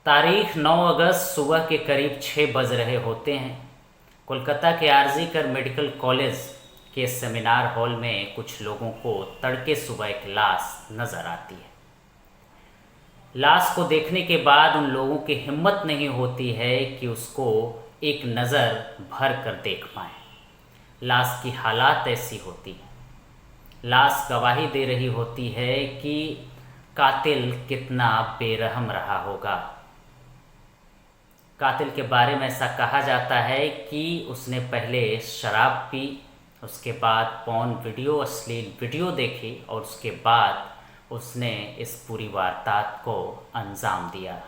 तारीख 9 अगस्त सुबह के करीब 6 बज रहे होते हैं। कोलकाता के आरजी कर मेडिकल कॉलेज के सेमिनार हॉल में कुछ लोगों को तड़के सुबह एक लाश नज़र आती है। लाश को देखने के बाद उन लोगों की हिम्मत नहीं होती है कि उसको एक नज़र भर कर देख पाएँ। लाश की हालात ऐसी होती है, लाश गवाही दे रही होती है कि कातिल कितना बेरहम रहा होगा। कातिल के बारे में ऐसा कहा जाता है कि उसने पहले शराब पी, उसके बाद पॉर्न वीडियो, अश्लील वीडियो देखी और उसके बाद उसने इस पूरी वारदात को अंजाम दिया।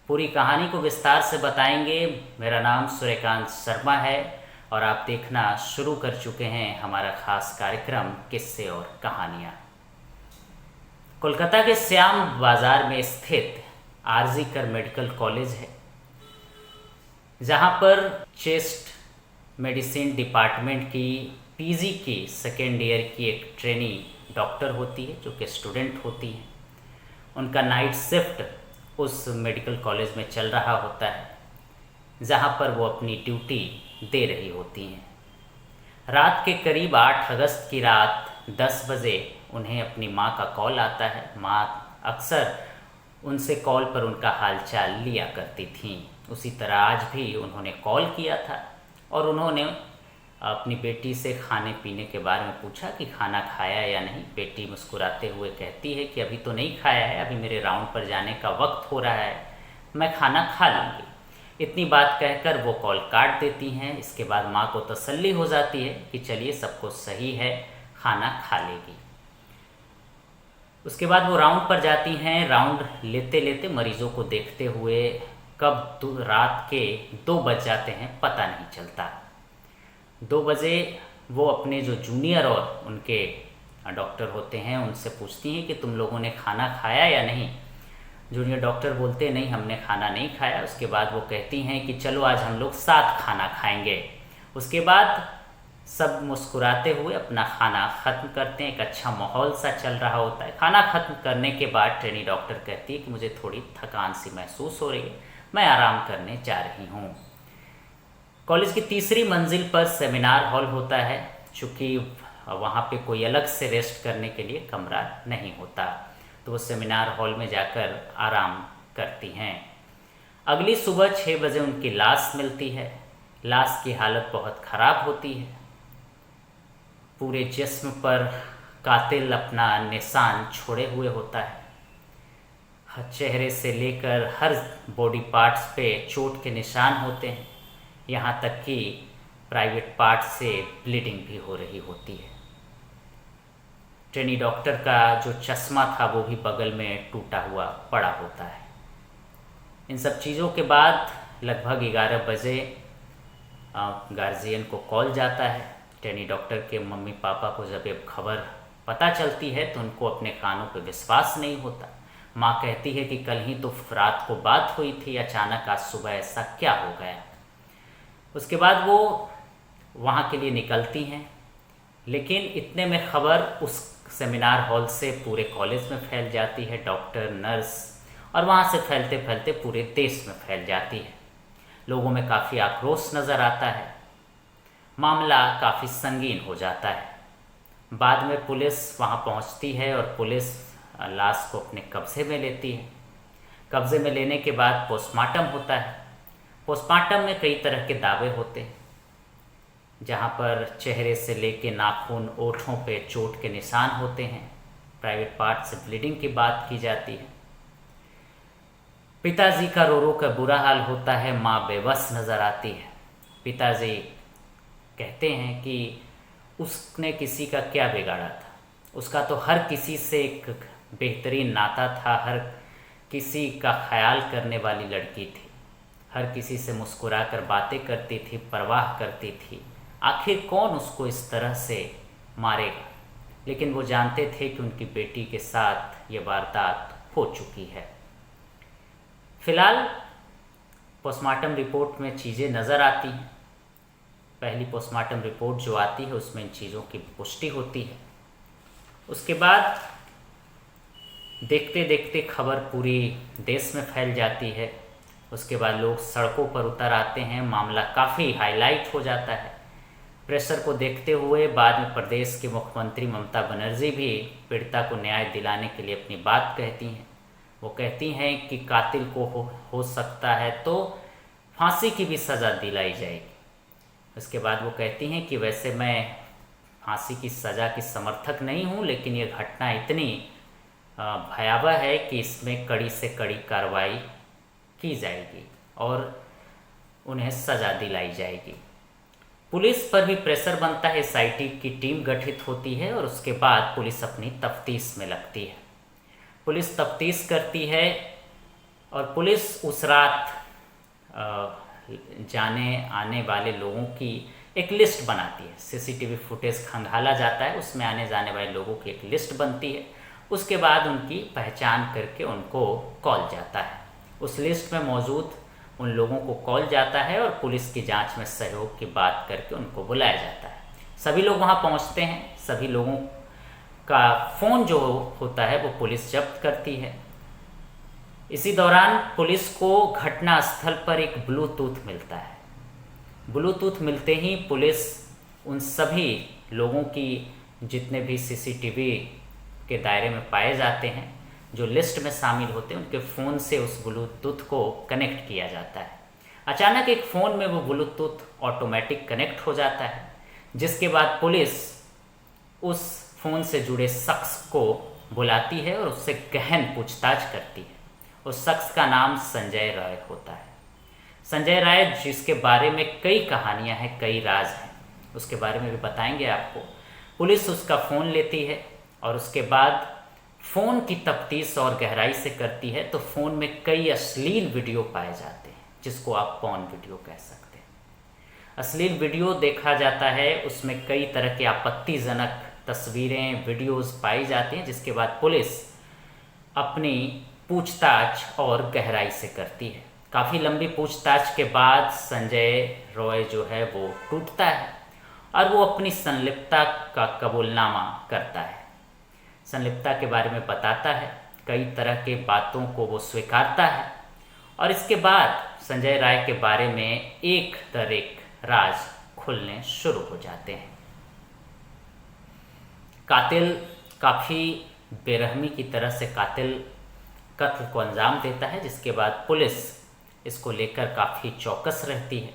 पूरी कहानी को विस्तार से बताएंगे। मेरा नाम सूर्यकांत शर्मा है और आप देखना शुरू कर चुके हैं हमारा खास कार्यक्रम किस्से और कहानियाँ। कोलकाता के श्याम बाज़ार में स्थित आरजी कर मेडिकल कॉलेज है, जहाँ पर चेस्ट मेडिसिन डिपार्टमेंट की पीजी की सेकेंड ईयर की एक ट्रेनी डॉक्टर होती है, जो कि स्टूडेंट होती है। उनका नाइट शिफ्ट उस मेडिकल कॉलेज में चल रहा होता है, जहाँ पर वो अपनी ड्यूटी दे रही होती हैं। रात के करीब 8 अगस्त की रात 10 बजे उन्हें अपनी माँ का कॉल आता है। माँ अक्सर उनसे कॉल पर उनका हालचाल लिया करती थीं। उसी तरह आज भी उन्होंने कॉल किया था और उन्होंने अपनी बेटी से खाने पीने के बारे में पूछा कि खाना खाया या नहीं। बेटी मुस्कुराते हुए कहती है कि अभी तो नहीं खाया है, अभी मेरे राउंड पर जाने का वक्त हो रहा है, मैं खाना खा लूँगी। इतनी बात कहकर वो कॉल काट देती हैं। इसके बाद माँ को तसल्ली हो जाती है कि चलिए सब कुछ सही है, खाना खा लेगी। उसके बाद वो राउंड पर जाती हैं। राउंड लेते लेते मरीज़ों को देखते हुए कब रात के 2 बज जाते हैं पता नहीं चलता। 2 बजे वो अपने जो जूनियर और उनके डॉक्टर होते हैं उनसे पूछती हैं कि तुम लोगों ने खाना खाया या नहीं। जूनियर डॉक्टर बोलते नहीं, हमने खाना नहीं खाया। उसके बाद वो कहती हैं कि चलो आज हम लोग साथ खाना खाएंगे। उसके बाद सब मुस्कुराते हुए अपना खाना ख़त्म करते हैं। एक अच्छा माहौल सा चल रहा होता है। खाना ख़त्म करने के बाद ट्रेनी डॉक्टर कहती है कि मुझे थोड़ी थकान सी महसूस हो रही है, मैं आराम करने जा रही हूँ। कॉलेज की तीसरी मंजिल पर सेमिनार हॉल होता है। चूँकि वहाँ पे कोई अलग से रेस्ट करने के लिए कमरा नहीं होता, तो वो सेमिनार हॉल में जाकर आराम करती हैं। अगली सुबह 6 बजे उनकी लाश मिलती है। लाश की हालत बहुत ख़राब होती है। पूरे जिस्म पर कातिल अपना निशान छोड़े हुए होता है। चेहरे से लेकर हर बॉडी पार्ट्स पे चोट के निशान होते हैं। यहाँ तक कि प्राइवेट पार्ट से ब्लीडिंग भी हो रही होती है। ट्रेनी डॉक्टर का जो चश्मा था वो भी बगल में टूटा हुआ पड़ा होता है। इन सब चीज़ों के बाद लगभग 11 बजे गार्जियन को कॉल जाता है। ट्रेनी डॉक्टर के मम्मी पापा को जब ये खबर पता चलती है तो उनको अपने कानों पर विश्वास नहीं होता। माँ कहती है कि कल ही तो रात को बात हुई थी, अचानक आज सुबह ऐसा क्या हो गया। उसके बाद वो वहाँ के लिए निकलती हैं, लेकिन इतने में खबर उस सेमिनार हॉल से पूरे कॉलेज में फैल जाती है। डॉक्टर, नर्स और वहाँ से फैलते फैलते पूरे देश में फैल जाती है। लोगों में काफ़ी आक्रोश नज़र आता है। मामला काफ़ी संगीन हो जाता है। बाद में पुलिस वहाँ पहुँचती है और पुलिस लाश को अपने कब्ज़े में लेती है। कब्ज़े में लेने के बाद पोस्टमार्टम होता है। पोस्टमार्टम में कई तरह के दावे होते हैं, जहाँ पर चेहरे से लेके नाखून, ओठों पे चोट के निशान होते हैं। प्राइवेट पार्ट से ब्लीडिंग की बात की जाती है। पिताजी का रो रो कर बुरा हाल होता है। माँ बेबस नज़र आती है। पिताजी कहते हैं कि उसने किसी का क्या बिगाड़ा था, उसका तो हर किसी से एक बेहतरीन नाता था, हर किसी का ख्याल करने वाली लड़की थी, हर किसी से मुस्कुराकर बातें करती थी, परवाह करती थी। आखिर कौन उसको इस तरह से मारेगा। लेकिन वो जानते थे कि उनकी बेटी के साथ ये वारदात हो चुकी है। फिलहाल पोस्टमार्टम रिपोर्ट में चीज़ें नज़र आती हैं। पहली पोस्टमार्टम रिपोर्ट जो आती है उसमें इन चीज़ों की पुष्टि होती है। उसके बाद देखते देखते खबर पूरी देश में फैल जाती है। उसके बाद लोग सड़कों पर उतर आते हैं, मामला काफ़ी हाईलाइट हो जाता है। प्रेशर को देखते हुए बाद में प्रदेश के मुख्यमंत्री ममता बनर्जी भी पीड़िता को न्याय दिलाने के लिए अपनी बात कहती हैं। वो कहती हैं कि कातिल को हो सकता है तो फांसी की भी सज़ा दिलाई जाएगी। उसके बाद वो कहती हैं कि वैसे मैं फांसी की सज़ा की समर्थक नहीं हूँ, लेकिन ये घटना इतनी भयावह है कि इसमें कड़ी से कड़ी कार्रवाई की जाएगी और उन्हें सज़ा दिलाई जाएगी। पुलिस पर भी प्रेशर बनता है, एसआईटी की टीम गठित होती है और उसके बाद पुलिस अपनी तफ्तीश में लगती है। पुलिस तफ्तीश करती है और पुलिस उस रात जाने आने वाले लोगों की एक लिस्ट बनाती है। सीसीटीवी फुटेज खंगाला जाता है, उसमें आने जाने वाले लोगों की एक लिस्ट बनती है। उसके बाद उनकी पहचान करके उनको कॉल जाता है। उस लिस्ट में मौजूद उन लोगों को कॉल जाता है और पुलिस की जांच में सहयोग की बात करके उनको बुलाया जाता है। सभी लोग वहां पहुंचते हैं। सभी लोगों का फ़ोन जो होता है वो पुलिस जब्त करती है। इसी दौरान पुलिस को घटना स्थल पर एक ब्लूटूथ मिलता है। ब्लूटूथ मिलते ही पुलिस उन सभी लोगों की, जितने भी सीसीटीवी के दायरे में पाए जाते हैं, जो लिस्ट में शामिल होते हैं, उनके फ़ोन से उस ब्लूटूथ को कनेक्ट किया जाता है। अचानक एक फ़ोन में वो ब्लूटूथ ऑटोमेटिक कनेक्ट हो जाता है, जिसके बाद पुलिस उस फ़ोन से जुड़े शख्स को बुलाती है और उससे गहन पूछताछ करती है। उस शख्स का नाम संजय राय होता है। संजय राय, जिसके बारे में कई कहानियां हैं, कई राज हैं, उसके बारे में भी बताएंगे आपको। पुलिस उसका फ़ोन लेती है और उसके बाद फ़ोन की तफ्तीश और गहराई से करती है तो फ़ोन में कई अश्लील वीडियो पाए जाते हैं, जिसको आप पॉर्न वीडियो कह सकते हैं। अश्लील वीडियो देखा जाता है, उसमें कई तरह की आपत्तिजनक तस्वीरें, वीडियोस पाई जाती हैं, जिसके बाद पुलिस अपनी पूछताछ और गहराई से करती है। काफ़ी लंबी पूछताछ के बाद संजय रॉय जो है वो टूटता है और वो अपनी संलिप्तता का कबूलनामा करता है। संलिप्तता के बारे में बताता है, कई तरह के बातों को वो स्वीकारता है और इसके बाद संजय राय के बारे में एक दर एक राज खुलने शुरू हो जाते हैं। कातिल काफ़ी बेरहमी की तरह से कातिल कत्ल को अंजाम देता है, जिसके बाद पुलिस इसको लेकर काफ़ी चौकस रहती है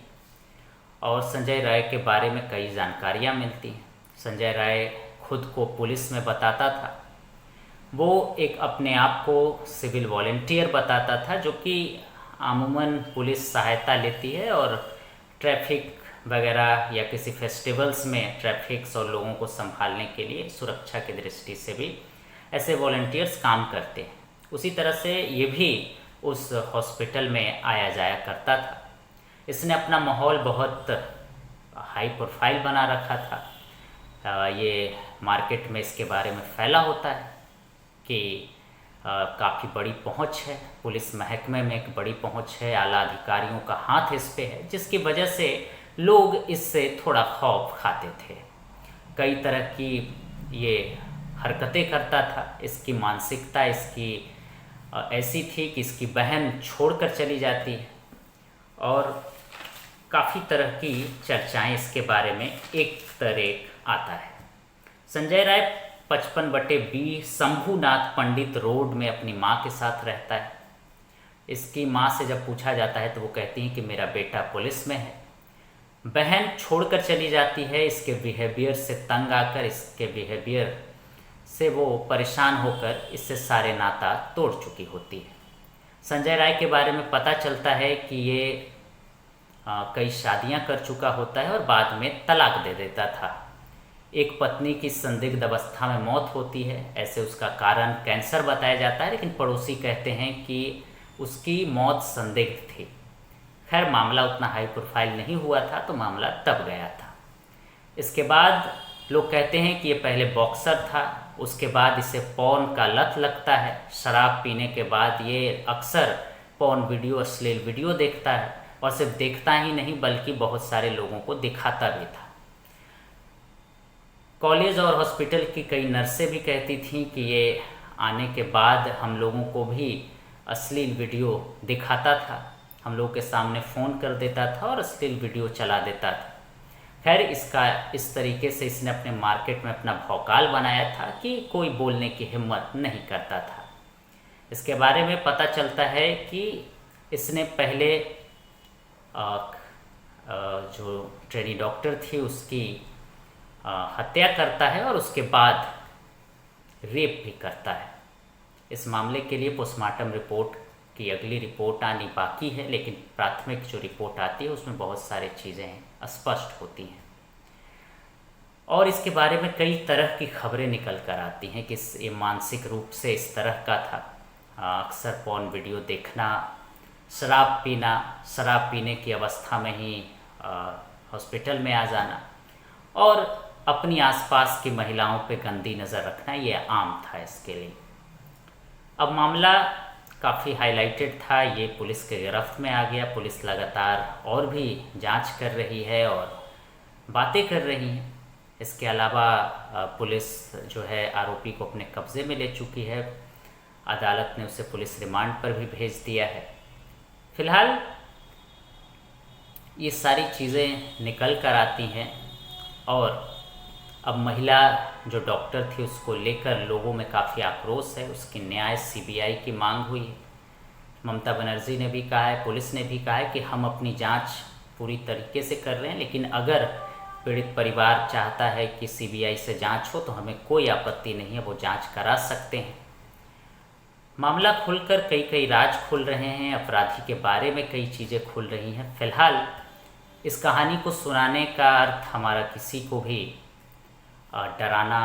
और संजय राय के बारे में कई जानकारियां मिलती हैं। संजय राय खुद को पुलिस में बताता था। वो एक अपने आप को सिविल वॉलंटियर बताता था, जो कि अमूमन पुलिस सहायता लेती है और ट्रैफिक वगैरह या किसी फेस्टिवल्स में ट्रैफिक्स और लोगों को संभालने के लिए सुरक्षा की दृष्टि से भी ऐसे वॉलंटियर्स काम करते हैं। उसी तरह से ये भी उस हॉस्पिटल में आया जाया करता था। इसने अपना माहौल बहुत हाई प्रोफाइल बना रखा था। ये मार्केट में इसके बारे में फैला होता है कि काफ़ी बड़ी पहुंच है, पुलिस महकमे में एक बड़ी पहुंच है, आला अधिकारियों का हाथ इस पे है, जिसकी वजह से लोग इससे थोड़ा खौफ खाते थे। कई तरह की ये हरकतें करता था। इसकी मानसिकता इसकी ऐसी थी कि इसकी बहन छोड़कर चली जाती है और काफ़ी तरह की चर्चाएं इसके बारे में एक तर एक आता है। संजय राय 55/B शंभूनाथ पंडित रोड में अपनी माँ के साथ रहता है। इसकी माँ से जब पूछा जाता है तो वो कहती हैं कि मेरा बेटा पुलिस में है। बहन छोड़कर चली जाती है। इसके बिहेवियर से तंग आकर, इसके बिहेवियर से वो परेशान होकर इससे सारे नाता तोड़ चुकी होती है। संजय राय के बारे में पता चलता है कि ये कई शादियां कर चुका होता है और बाद में तलाक दे देता था। एक पत्नी की संदिग्ध अवस्था में मौत होती है। ऐसे उसका कारण कैंसर बताया जाता है, लेकिन पड़ोसी कहते हैं कि उसकी मौत संदिग्ध थी। खैर, मामला उतना हाई प्रोफाइल नहीं हुआ था तो मामला दब गया था। इसके बाद लोग कहते हैं कि ये पहले बॉक्सर था, उसके बाद इसे पॉर्न का लत लगता है। शराब पीने के बाद ये अक्सर पॉर्न वीडियो, अश्लील वीडियो देखता है और सिर्फ देखता ही नहीं बल्कि बहुत सारे लोगों को दिखाता भी था। कॉलेज और हॉस्पिटल की कई नर्सें भी कहती थीं कि ये आने के बाद हम लोगों को भी अश्लील वीडियो दिखाता था, हम लोग के सामने फ़ोन कर देता था और अश्लील वीडियो चला देता था। खैर, इस तरीके से इसने अपने मार्केट में अपना भौकाल बनाया था कि कोई बोलने की हिम्मत नहीं करता था। इसके बारे में पता चलता है कि इसने पहले जो ट्रेनी डॉक्टर थी उसकी हत्या करता है और उसके बाद रेप भी करता है। इस मामले के लिए पोस्टमार्टम रिपोर्ट की अगली रिपोर्ट आनी बाकी है, लेकिन प्राथमिक जो रिपोर्ट आती है उसमें बहुत सारी चीज़ें स्पष्ट होती हैं और इसके बारे में कई तरह की खबरें निकल कर आती हैं कि ये मानसिक रूप से इस तरह का था। अक्सर पॉर्न वीडियो देखना, शराब पीना, शराब पीने की अवस्था में ही हॉस्पिटल में आ जाना और अपनी आसपास की महिलाओं पे गंदी नज़र रखना, ये आम था इसके लिए। अब मामला काफ़ी हाईलाइटेड था, ये पुलिस के गिरफ्त में आ गया। पुलिस लगातार और भी जांच कर रही है और बातें कर रही है। इसके अलावा पुलिस जो है आरोपी को अपने कब्ज़े में ले चुकी है। अदालत ने उसे पुलिस रिमांड पर भी भेज दिया है। फिलहाल ये सारी चीज़ें निकल कर आती हैं और अब महिला जो डॉक्टर थी उसको लेकर लोगों में काफ़ी आक्रोश है। उसकी न्याय सीबीआई की मांग हुई है। ममता बनर्जी ने भी कहा है, पुलिस ने भी कहा है कि हम अपनी जांच पूरी तरीके से कर रहे हैं, लेकिन अगर पीड़ित परिवार चाहता है कि सीबीआई से जांच हो तो हमें कोई आपत्ति नहीं है, वो जांच करा सकते हैं। मामला खुलकर कई राज खुल रहे हैं, अपराधी के बारे में कई चीज़ें खुल रही हैं। फिलहाल इस कहानी को सुनाने का अर्थ हमारा किसी को भी डराना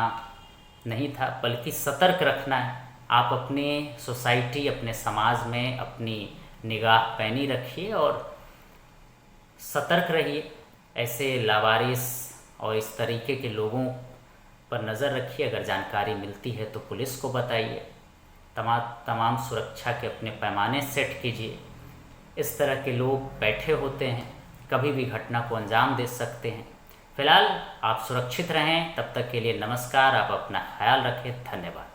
नहीं था, बल्कि सतर्क रखना है। आप अपने सोसाइटी, अपने समाज में अपनी निगाह पैनी रखिए और सतर्क रहिए। ऐसे लावारिस और इस तरीके के लोगों पर नज़र रखिए। अगर जानकारी मिलती है तो पुलिस को बताइए। तमाम सुरक्षा के अपने पैमाने सेट ख्याल। इस तरह के लोग बैठे होते हैं, कभी भी घटना को अंजाम दे सकते हैं। फिलहाल आप सुरक्षित रहें। तब तक के लिए नमस्कार। आप अपना ख्याल रखें। धन्यवाद।